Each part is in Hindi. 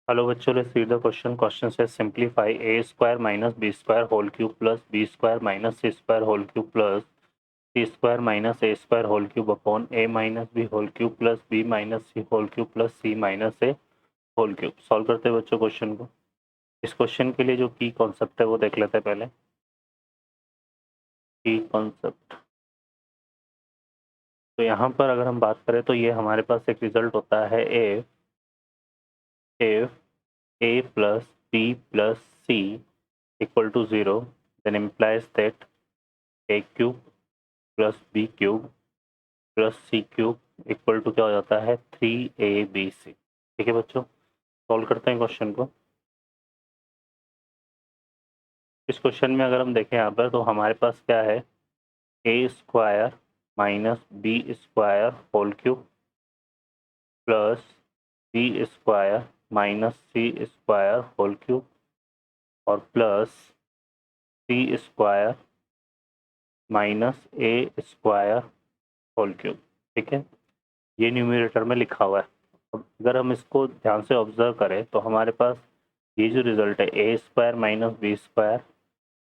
हेलो बच्चों, let's read the question. Question से simplify a square minus B square whole cube plus B square minus C square whole cube plus C square minus A square whole cube upon a minus b whole cube plus b minus c whole cube plus c minus a whole cube. Solve करते हैं बच्चों क्वेश्चन को. इस क्वेश्चन के लिए जो की कॉन्सेप्ट है वो देख लेते हैं पहले. की कॉन्सेप्ट तो यहाँ पर अगर हम बात करें तो ये हमारे पास एक रिजल्ट होता है if a plus b plus c equal to 0, then implies that a cube plus b cube plus c cube equal to क्या हो जाता है 3abc. ठीक है बच्चों, सॉल्व करते हैं क्वेश्चन को. इस क्वेश्चन में अगर हम देखें यहाँ पर तो हमारे पास क्या है, a square minus B square whole cube plus B square minus C square whole cube और प्लस सी स्क्वायर माइनस ए स्क्वायर होल क्यूब. ठीक है, ये न्यूमरेटर में लिखा हुआ है. अब अगर हम इसको ध्यान से ऑब्जर्व करें तो हमारे पास ये जो रिजल्ट है a square minus B square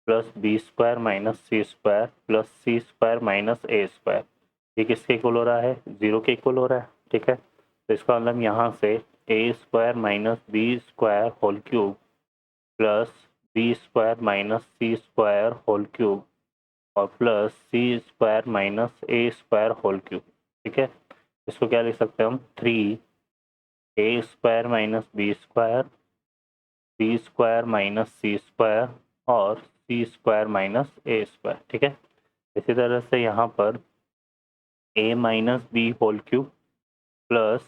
plus B square minus C square plus C square minus A square, ये किसके इक्वल हो रहा है, 0 के इक्वल हो रहा है. ठीक है, तो इसका मतलब यहाँ से a square minus B square whole cube plus B square minus C square whole cube और प्लस सी स्क्वायर माइनस ए स्क्वायर होल क्यूब. ठीक है, इसको क्या लिख सकते हैं हम, 3a square minus B square minus सी स्क्वायर और सी स्क्वायर माइनस ए स्क्वायर. ठीक है, इसी तरह से यहाँ पर a minus b whole cube plus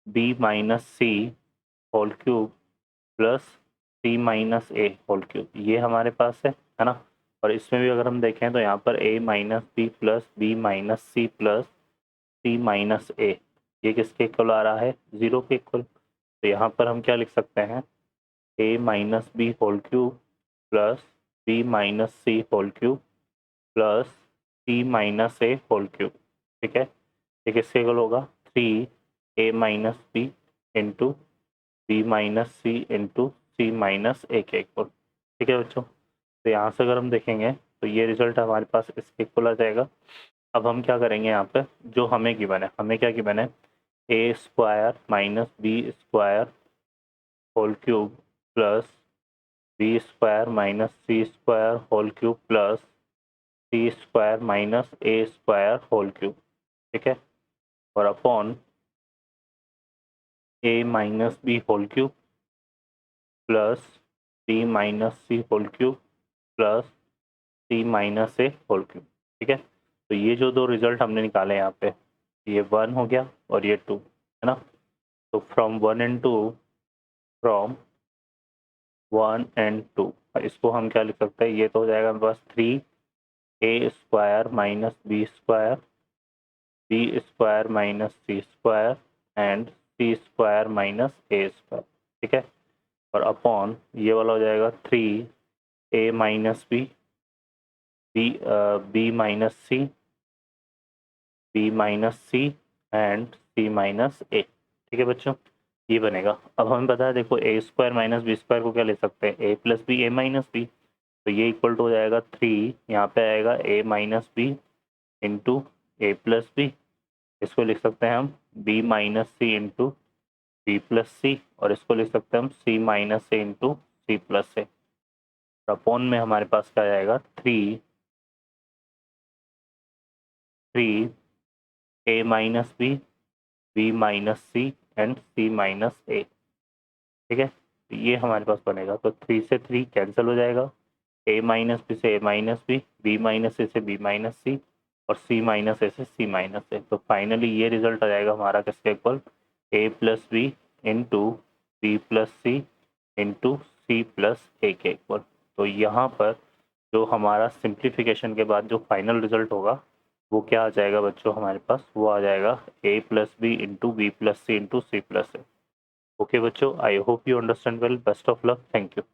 b minus c whole cube plus c minus a whole cube, ये हमारे पास है ना. और इसमें भी अगर हम देखें तो यहाँ पर a minus b plus b minus c plus c minus a, ये किसके इक्वल आ रहा है, 0 के इक्वल. तो यहाँ पर हम क्या लिख सकते हैं, a minus b whole cube plus b minus c whole cube plus c minus a whole cube. ठीक है, ये किसके इक्वल होगा, 3a minus b into b minus c into c minus a के इक्वल. ठीक है बच्चों, तो यहाँ से अगर हम देखेंगे तो ये रिजल्ट हमारे पास इसके इक्वल आ जाएगा. अब हम क्या करेंगे, यहाँ पे जो हमें गिवन है, हमें क्या गिवन है, a square minus B square whole cube plus B square minus C square whole cube plus C square minus A square whole cube. ठीक है, और upon a minus b whole cube plus b minus c whole cube plus c minus a whole cube. ठीक है, तो ये जो दो रिजल्ट हमने निकाले यहाँ पे, ये 1 हो गया और ये 2 है ना. तो फ्रॉम 1 एंड 2, फ्रॉम 1 एंड 2, इसको हम क्या लिख सकते हैं, ये तो हो जाएगा बस 3a square minus B square minus C square and c square minus A square. ठीक है, और अपॉन ये वाला हो जाएगा 3a minus b minus c and c minus a. ठीक है बच्चों, ये बनेगा. अब हमें पता है, देखो ए स्क्वायर माइनस बी स्क्वायर को क्या ले सकते हैं, ए प्लस बी ए माइनस बी. तो ये इक्वल टू हो जाएगा 3, यहाँ पे आएगा a minus b into a plus b, इसको लिख सकते हैं हम b minus c into b plus c, और इसको लिख सकते हैं हम c minus a into c plus a. Upon में हमारे पास क्या आएगा, 3 a minus b minus c and c minus a. ठीक है, तो ये हमारे पास बनेगा. तो 3 से 3 कैंसिल हो जाएगा, ए माइनस बी से ए माइनस बी माइनस ए से बी माइनस सी और सी माइनस ए से सी माइनस ए. तो फाइनली ये रिजल्ट आ जाएगा हमारा किसके इक्वल, a plus b into b plus c into c plus a के इक्वल. तो यहाँ पर जो हमारा सिंप्लीफिकेशन के बाद जो फाइनल रिजल्ट होगा वो क्या आ जाएगा बच्चों, हमारे पास वो आ जाएगा a plus b into b plus c into c plus a. Okay बच्चों, I hope you understand well. Best of luck, thank you.